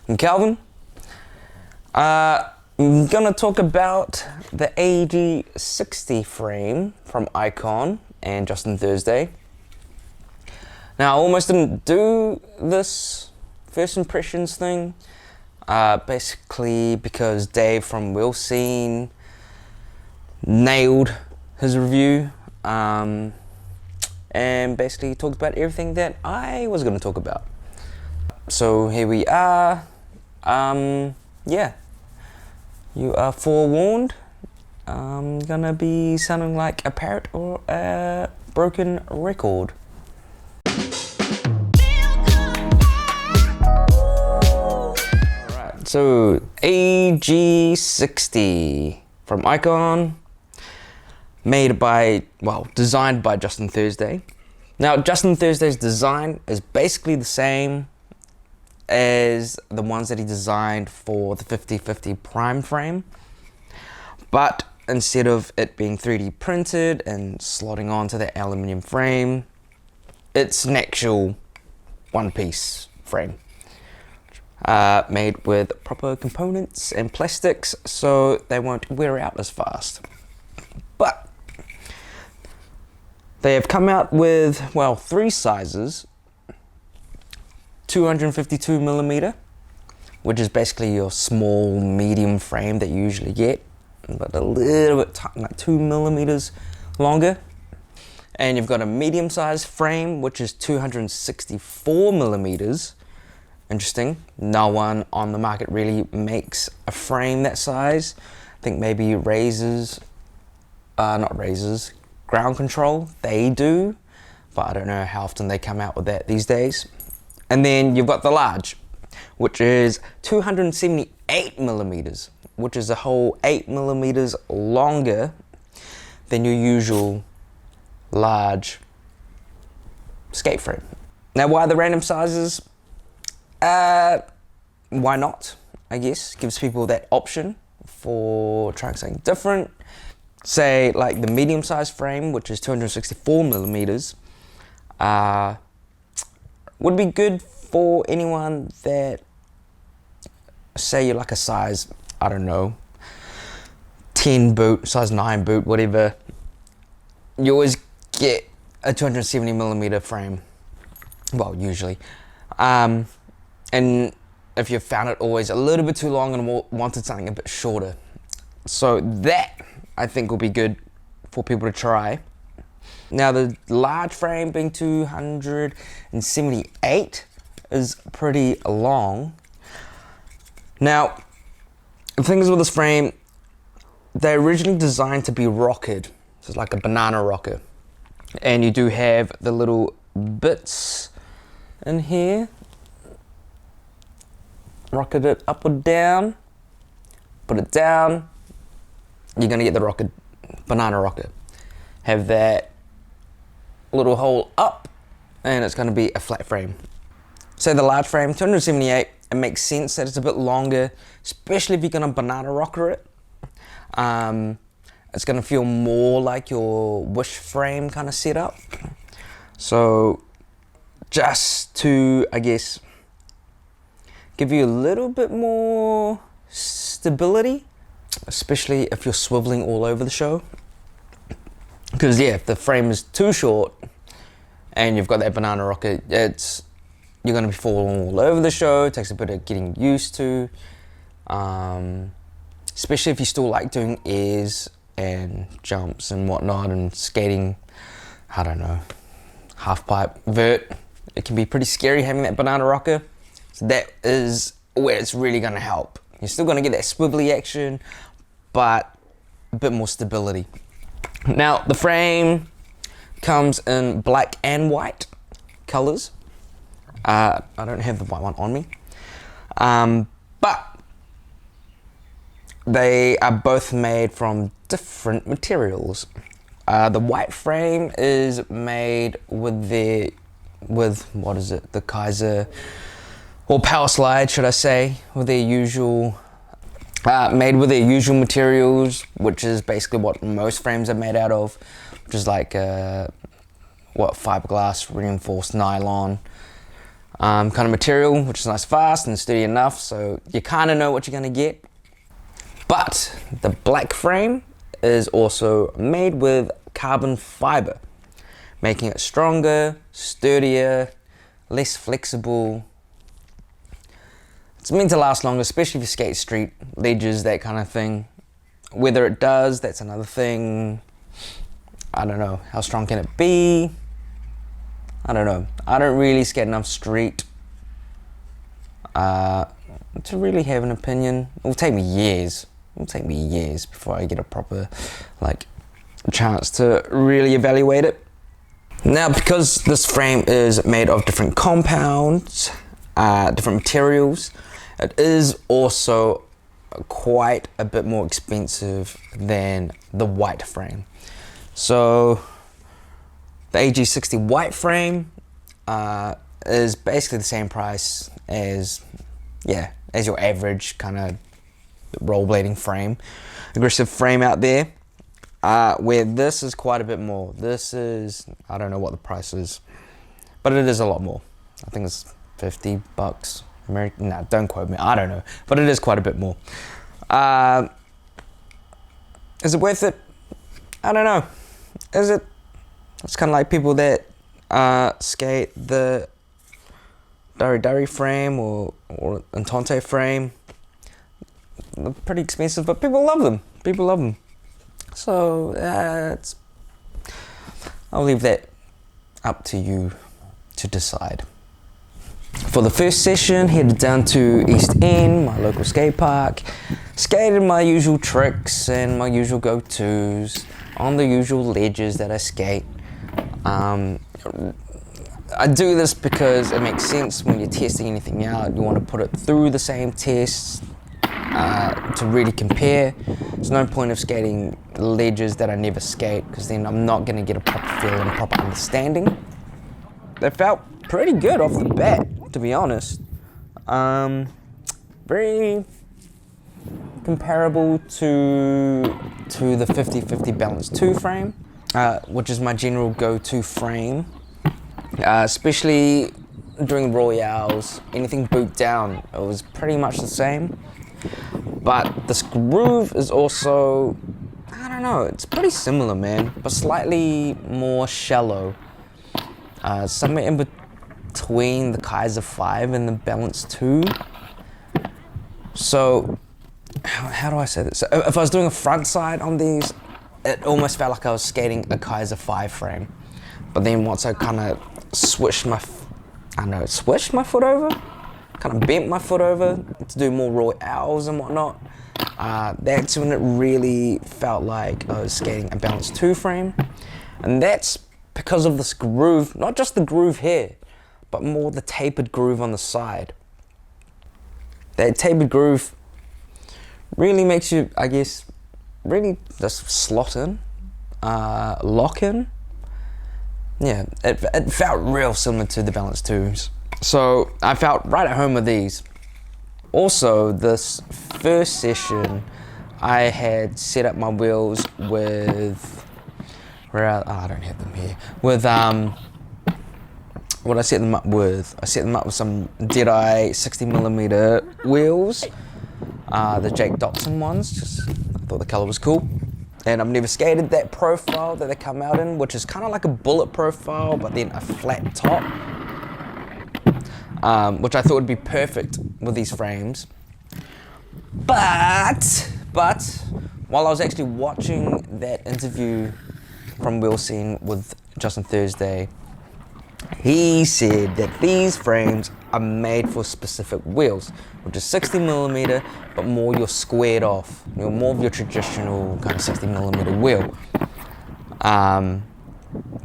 I'm Calvin. I'm gonna talk about the AG60 frame from Iqon and Justin Thursday. Now, I almost didn't do this first impressions thing, basically because Dave from Wheel Scene nailed his review, and basically talked about everything that I was gonna talk about. So here we are. Yeah, you are forewarned. I'm gonna be sounding like a parrot or a broken record. Alright, so AG60 from Iqon, designed by Justin Thursday. Now, Justin Thursday's design is basically the same as the ones that he designed for the 50/50 prime frame, but instead of it being 3D printed and slotting onto the aluminium frame, it's an actual one-piece frame, made with proper components and plastics so they won't wear out as fast. But they have come out with, well, 3 sizes. 252mm, which is basically your small medium frame that you usually get, but a little bit like 2mm longer. And you've got a medium sized frame, which is 264mm. Interesting, no one on the market really makes a frame that size. I think maybe Ground Control, they do, but I don't know how often they come out with that these days. And then you've got the large, which is 278mm, which is a whole 8mm longer than your usual large skate frame. Now, why the random sizes? Why not, I guess. Gives people that option for trying something different. Say, like the medium sized frame, which is 264mm, would be good for anyone that, say you're like a size, I don't know, 10 boot, size 9 boot, whatever. You always get a 270mm frame, well, usually. And if you've found it always a little bit too long and wanted something a bit shorter. So that, I think, will be good for people to try. Now, the large frame being 278 is pretty long. Now, the thing is with this frame, they're originally designed to be rocketed. So it's like a banana rocker. And you do have the little bits in here. Rocket it up or down. Put it down. You're gonna get the banana rocker. Have that little hole up, and it's going to be a flat frame. So the large frame, 278, it makes sense that it's a bit longer, especially if you're going to banana rocker it. It's going to feel more like your wish frame kind of setup. So just to, I guess, give you a little bit more stability, especially if you're swiveling all over the show. Because yeah, if the frame is too short and you've got that banana rocker, you're going to be falling all over the show. It takes a bit of getting used to, especially if you still like doing airs and jumps and whatnot and skating, I don't know, half pipe, vert. It can be pretty scary having that banana rocker. So that is where it's really going to help. You're still going to get that swivelly action, but a bit more stability. Now, the frame comes in black and white colors. I don't have the white one on me. But they are both made from different materials. The white frame is made with the Kaiser, or Power Slide, should I say, with their usual made with their usual materials, which is basically what most frames are made out of, which is like fiberglass reinforced nylon. kind of material, which is nice, fast and sturdy enough, so you kind of know what you're gonna get. But the black frame is also made with carbon fiber, making it stronger, sturdier, less flexible. It's meant to last longer, especially if you skate street, ledges, that kind of thing. Whether it does, that's another thing. I don't know. How strong can it be? I don't know. I don't really skate enough street to really have an opinion. It will take me years. It will take me years before I get a proper chance to really evaluate it. Now, because this frame is made of different compounds, different materials, it is also quite a bit more expensive than the white frame. So the AG60 white frame is basically the same price as your average kind of rollerblading frame, aggressive frame out there. Where this is quite a bit more. This is, I don't know what the price is, but it is a lot more. I think it's $50 American. Nah, don't quote me. I don't know, but it is quite a bit more. Is it worth it? I don't know. Is it? It's kind of like people that skate the Redeye frame or Iqon frame. They're pretty expensive, but people love them. People love them. So I'll leave that up to you to decide. For the first session, headed down to East End, my local skate park, skated my usual tricks and my usual go-tos on the usual ledges that I skate. I do this because it makes sense when you're testing anything out. You want to put it through the same tests to really compare. There's no point of skating ledges that I never skate, because then I'm not going to get a proper feel and a proper understanding. They felt pretty good off the bat, to be honest. Very comparable to the 50/50 Balance 2 frame, which is my general go-to frame, especially during royales. Anything boot down, it was pretty much the same. But this groove is also, I don't know, it's pretty similar, man, but slightly more shallow. Somewhere in between the Kaiser 5 and the Balance 2. So, how do I say this? So if I was doing a front side on these, it almost felt like I was skating a Kaiser 5 frame. But then once I kind of switched my foot over, kind of bent my foot over to do more royales and whatnot, that's when it really felt like I was skating a Balance 2 frame. And that's because of this groove, not just the groove here, but more the tapered groove on the side. That tapered groove really makes you, I guess, really just slot in, lock in. Yeah, it felt real similar to the Balance 2s. So I felt right at home with these. Also, this first session, I had set up my wheels with, I don't have them here, with, what I set them up with? I set them up with some Redeye 60mm wheels, the Jake Dotson ones, just, I thought the color was cool. And I've never skated that profile that they come out in, which is kind of like a bullet profile, but then a flat top, which I thought would be perfect with these frames. But while I was actually watching that interview from Wheel Scene with Justin Thursday, he said that these frames are made for specific wheels, which is 60mm, but more your squared off, more of your traditional kind of 60mm wheel.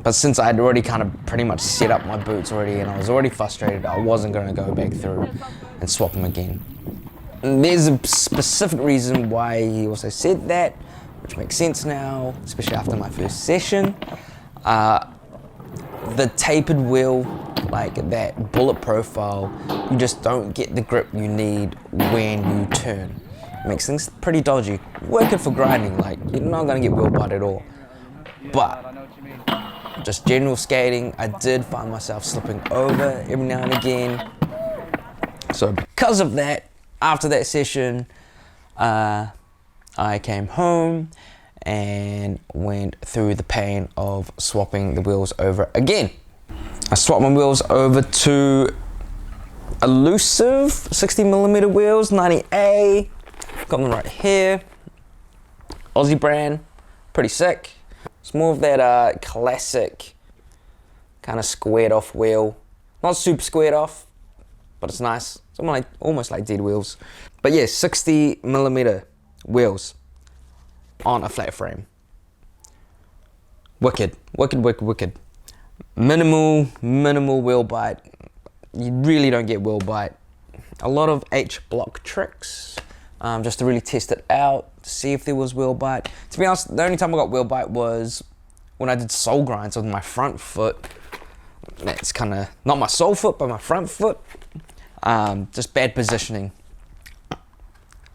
But since I'd already kind of pretty much set up my boots already and I was already frustrated, I wasn't going to go back through and swap them again. And there's a specific reason why he also said that, which makes sense now, especially after my first session. The tapered wheel, like that bullet profile, you just don't get the grip you need when you turn. It makes things pretty dodgy. Working for grinding, like, you're not gonna get wheel butt at all. But just general skating, I did find myself slipping over every now and again. So because of that, after that session, I came home and went through the pain of swapping the wheels over again. I swapped my wheels over to Elusive 60mm wheels, 90A. Got them right here. Aussie brand, pretty sick. It's more of that classic kind of squared off wheel. Not super squared off, but it's nice. It's almost like dead wheels. But yeah, 60mm wheels on a flat frame. Wicked, wicked, wicked, wicked. Minimal wheel bite. You really don't get wheel bite. A lot of H-block tricks, just to really test it out, see if there was wheel bite. To be honest, the only time I got wheel bite was when I did sole grinds with my front foot. That's kind of, not my sole foot, but my front foot. Just bad positioning.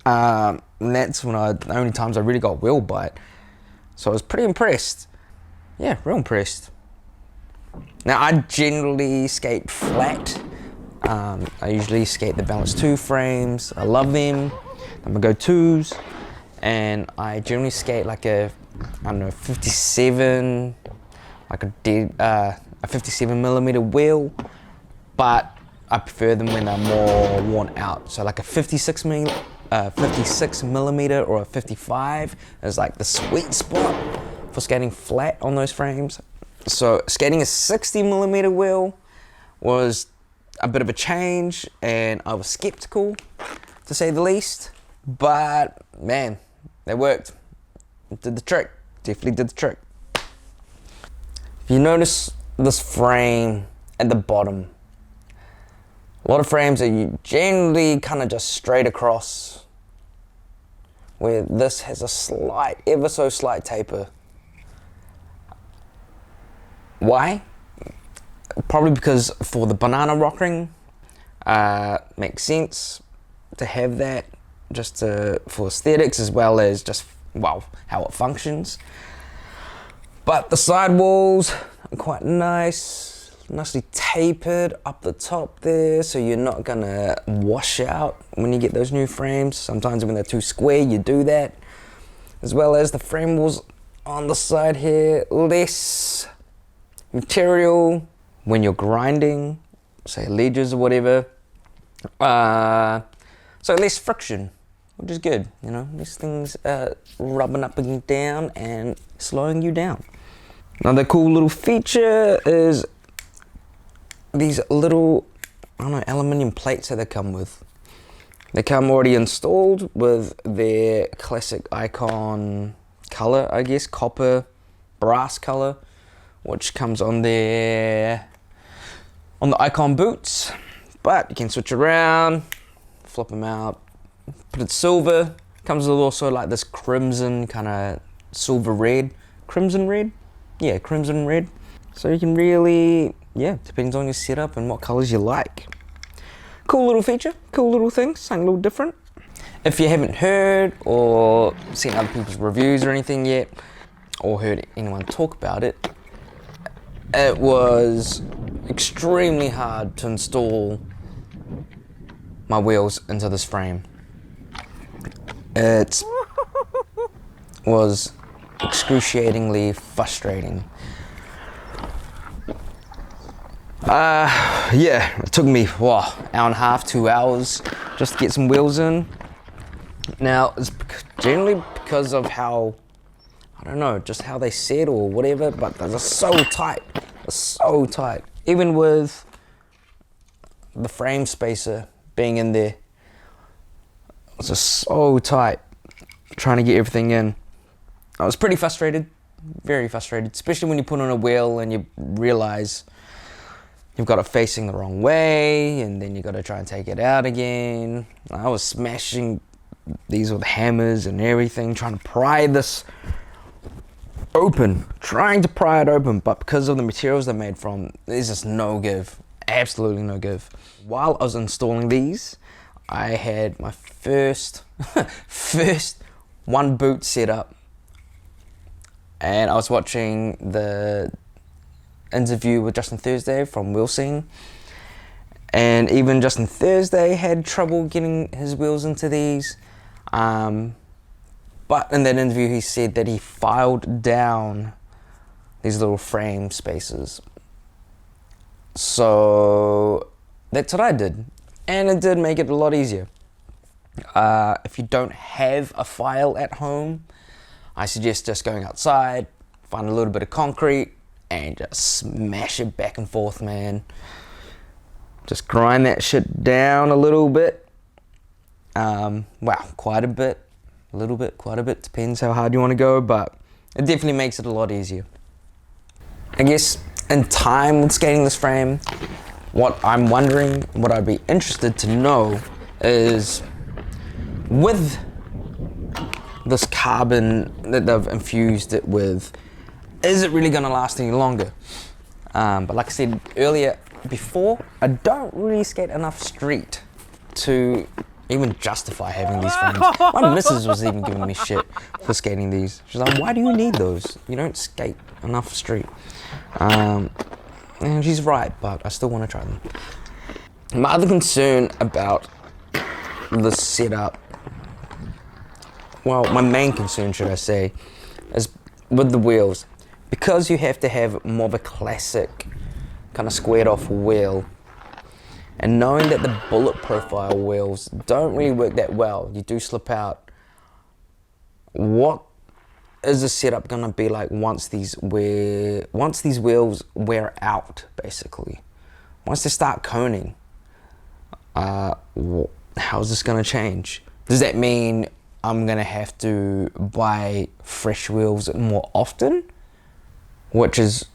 And that's when the only times I really got wheel bite. So I was pretty impressed. Yeah, real impressed. Now I generally skate flat. I usually skate the Balance 2 frames. I love them. I'm gonna go 2s. And I generally skate like a, I don't know, 57, like a 57mm wheel. But I prefer them when they're more worn out. So like a 56mm or a 55 is like the sweet spot for skating flat on those frames. So skating a 60mm wheel was a bit of a change, and I was skeptical, to say the least. But man, they worked. It did the trick. Definitely did the trick. If you notice this frame at the bottom, a lot of frames are generally kind of just straight across, where this has a slight, ever so slight taper. Why? Probably because for the banana rock ring, makes sense to have that, just for aesthetics, as well as just, well, how it functions. But the sidewalls are quite nice, nicely tapered up the top there, so you're not gonna wash out when you get those new frames. Sometimes when they're too square, you do that. As well as the frame walls on the side here, less material when you're grinding, say ledges or whatever. So less friction, which is good, you know, these things rubbing up and down and slowing you down. Another cool little feature is these little, I don't know, aluminium plates that they come with. They come already installed with their classic Iqon color, I guess, copper, brass color, which comes on there, on the Iqon boots. But you can switch around, flip them out, put it silver. Comes with also like this crimson kind of silver red, crimson red? Yeah, crimson red. So you can really, yeah, depends on your setup and what colors you like. Cool little feature, cool little thing, something a little different. If you haven't heard or seen other people's reviews or anything yet, or heard anyone talk about it, it was extremely hard to install my wheels into this frame. It was excruciatingly frustrating. Yeah, it took me, hour and a half, 2 hours just to get some wheels in. Now, it's generally because of how, I don't know, just how they set or whatever, but they're so tight. They're so tight. Even with the frame spacer being in there, it's just so tight trying to get everything in. I was pretty frustrated, very frustrated, especially when you put on a wheel and you realize you've got it facing the wrong way, and then you got to try and take it out again. I was smashing these with hammers and everything, trying to pry this open, trying to pry it open, but because of the materials they're made from, there's just no give, absolutely no give. While I was installing these, I had my first one boot set up, and I was watching the interview with Justin Thursday from Wheels, and even Justin Thursday had trouble getting his wheels into these. But in that interview, he said that he filed down these little frame spaces. So that's what I did, and it did make it a lot easier. If you don't have a file at home, I suggest just going outside, find a little bit of concrete, and just smash it back and forth, man. Just grind that shit down a little bit. Wow, quite a bit. A little bit, quite a bit, depends how hard you want to go, but it definitely makes it a lot easier. I guess in time with skating this frame, what I'm wondering, what I'd be interested to know is, with this carbon that they've infused it with, is it really going to last any longer? But like I said earlier, before, I don't really skate enough street to even justify having these frames. My missus was even giving me shit for skating these. She's like, why do you need those? You don't skate enough street. And she's right, but I still want to try them. My other concern about the setup, well, my main concern, should I say, is with the wheels. Because you have to have more of a classic kind of squared off wheel, and knowing that the bullet profile wheels don't really work that well, you do slip out. What is the setup gonna be like once these wheels wear out, basically? Once they start coning, how's this gonna change? Does that mean I'm gonna have to buy fresh wheels more often? Which is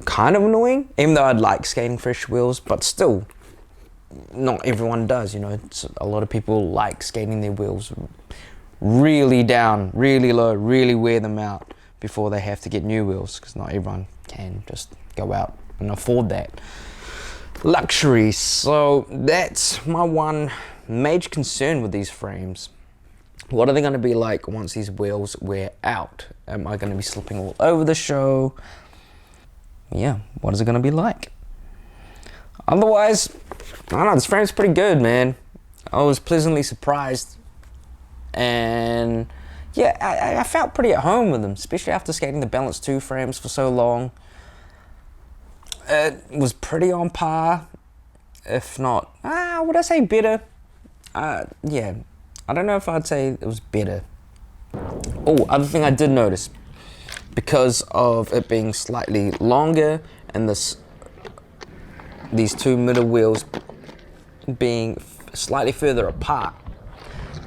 kind of annoying, even though I'd like skating fresh wheels, but still, not everyone does, you know. A lot of people like skating their wheels really down, really low, really wear them out before they have to get new wheels, because not everyone can just go out and afford that luxury. So that's my one major concern with these frames. What are they going to be like once these wheels wear out? Am I going to be slipping all over the show? Yeah, what is it going to be like? Otherwise, I don't know, this frame's pretty good, man. I was pleasantly surprised, and yeah, I felt pretty at home with them, especially after skating the Balance 2 frames for so long. It was pretty on par, if not, would I say better? Yeah, I don't know if I'd say it was better. Oh, other thing I did notice, because of it being slightly longer and these two middle wheels being slightly further apart,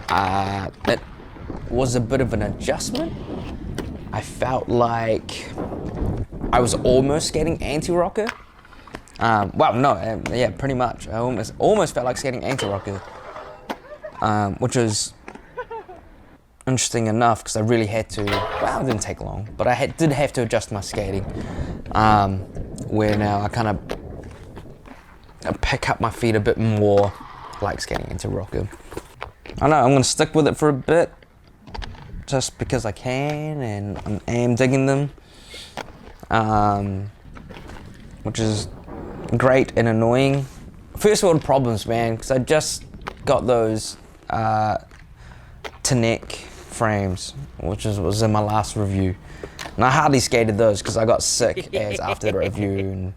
it was a bit of an adjustment. I felt like I was almost skating anti-rocker. Well, no, yeah, pretty much. I almost felt like skating anti-rocker, which was interesting enough, because I really had to, well, it didn't take long, but I did have to adjust my skating, where now I kind of pick up my feet a bit more like skating anti-rocker. I know, I'm going to stick with it for a bit, just because I can, and I am digging them, which is great and annoying. First world problems, man, because I just got those to-neck frames, which was in my last review, and I hardly skated those because I got sick after the review, and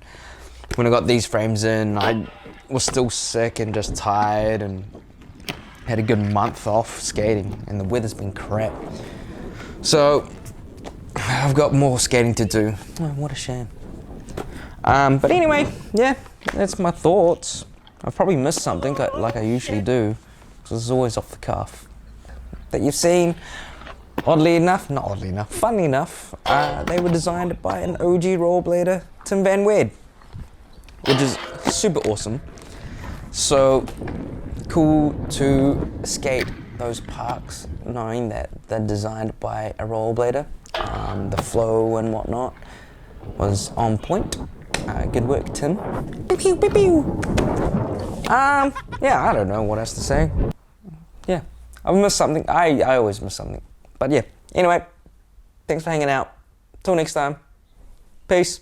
when I got these frames in, I was still sick and just tired, and had a good month off skating, and the weather's been crap. So I've got more skating to do. Oh, what a shame. But anyway, yeah, that's my thoughts. I've probably missed something like I usually do, because it's always off the cuff. That you've seen, funnily enough, they were designed by an OG rollerblader, Tim Van Werd, which is super awesome. So cool to skate those parks knowing that they're designed by a rollerblader. The flow and whatnot was on point. Good work, Tim. Pew, pew, pew. Yeah, I don't know what else to say. Yeah, I've missed something. I always miss something. But yeah, anyway, thanks for hanging out. Till next time. Peace.